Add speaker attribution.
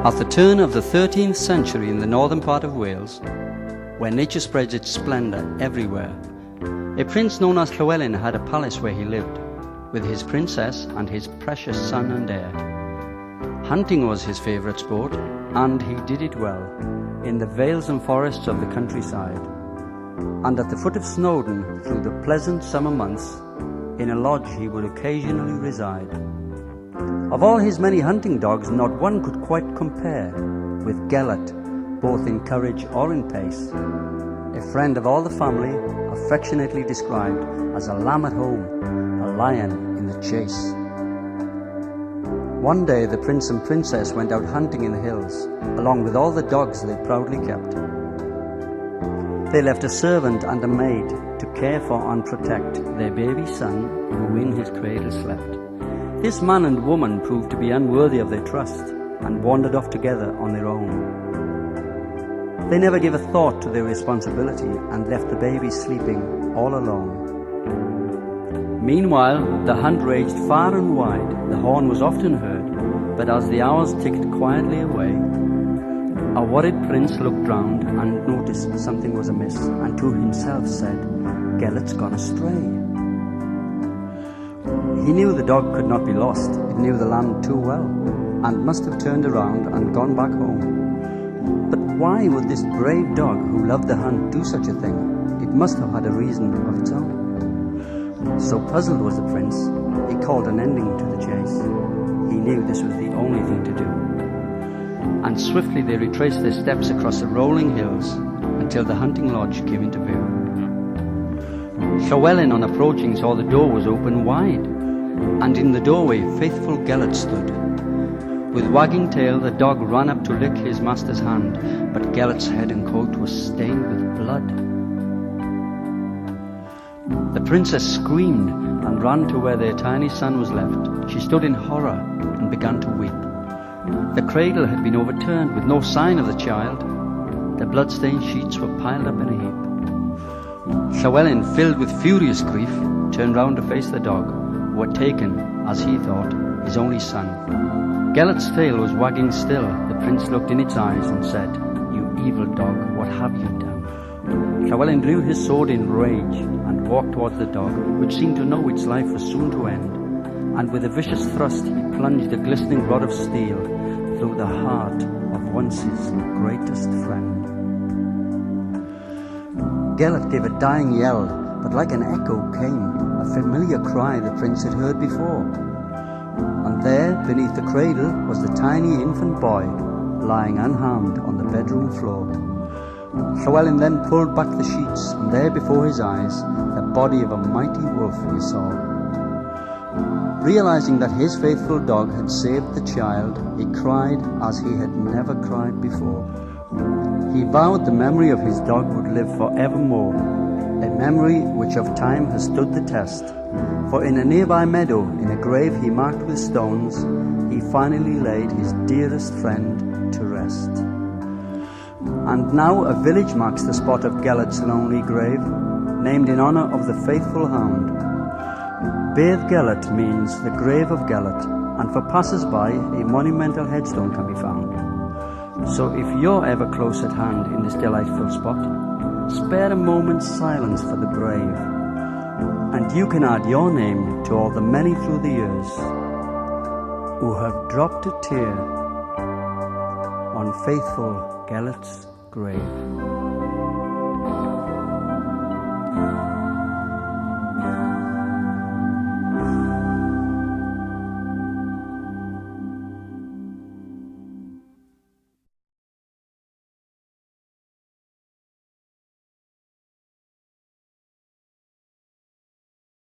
Speaker 1: At the turn of the 13th century in the northern part of Wales, where nature spreads its splendour everywhere, a prince known as Llywelyn had a palace where he lived, with his princess and his precious son and heir. Hunting was his favourite sport, and he did it well, in the vales and forests of the countryside, and at the foot of Snowdon through the pleasant summer months, in a lodge he would occasionally reside. Of all his many hunting dogs, not one could quite compare with Beddgelert, both in courage or in pace, a friend of all the family, affectionately described as a lamb at home, a lion in the chase. One day the prince and princess went out hunting in the hills, along with all the dogs they proudly kept. They left a servant and a maid to care for and protect their baby son, who in his cradle slept. This man and woman proved to be unworthy of their trust and wandered off together on their own. They never gave a thought to their responsibility and left the baby sleeping all alone. Meanwhile, the hunt raged far and wide. The horn was often heard, but as the hours ticked quietly away, a worried prince looked round and noticed something was amiss, and to himself said, "Gellert's gone astray." He knew the dog could not be lost. It knew the land too well, and must have turned around and gone back home. But why would this brave dog who loved the hunt do such a thing? It must have had a reason of its own. So puzzled was the prince, he called an ending to the chase. He knew this was the only thing to do. And swiftly they retraced their steps across the rolling hills until the hunting lodge came into view. Llywelyn, on approaching, saw the door was open wide, and in the doorway faithful Beddgelert stood. With wagging tail the dog ran up to lick his master's hand, but Gellert's head and coat was stained with blood. The princess screamed and ran to where their tiny son was left. She stood in horror and began to weep. The cradle had been overturned with no sign of the child. The blood-stained sheets were piled up in a heap. Llywelyn, filled with furious grief, turned round to face the dog, who had taken, as he thought, his only son. Gellert's tail was wagging still. The prince looked in its eyes and said, "You evil dog, what have you done?" Llywelyn drew his sword in rage and walked towards the dog, which seemed to know its life was soon to end, and with a vicious thrust he plunged a glistening rod of steel through the heart of once his greatest friend. Beddgelert gave a dying yell, but like an echo came a familiar cry the prince had heard before. And there, beneath the cradle, was the tiny infant boy, lying unharmed on the bedroom floor. Llywelyn then pulled back the sheets, and there before his eyes, the body of a mighty wolf he saw. Realizing that his faithful dog had saved the child, he cried as he had never cried before. He vowed the memory of his dog would live forevermore, a memory which of time has stood the test. For in a nearby meadow, in a grave he marked with stones, he finally laid his dearest friend to rest. And now a village marks the spot of Gellert's lonely grave, named in honour of the faithful hound. Beddgelert means the grave of Beddgelert, and for passers-by a monumental headstone can be found. So if you're ever close at hand in this delightful spot, spare a moment's silence for the brave, and you can add your name to all the many through the years who have dropped a tear on faithful Gellert's grave.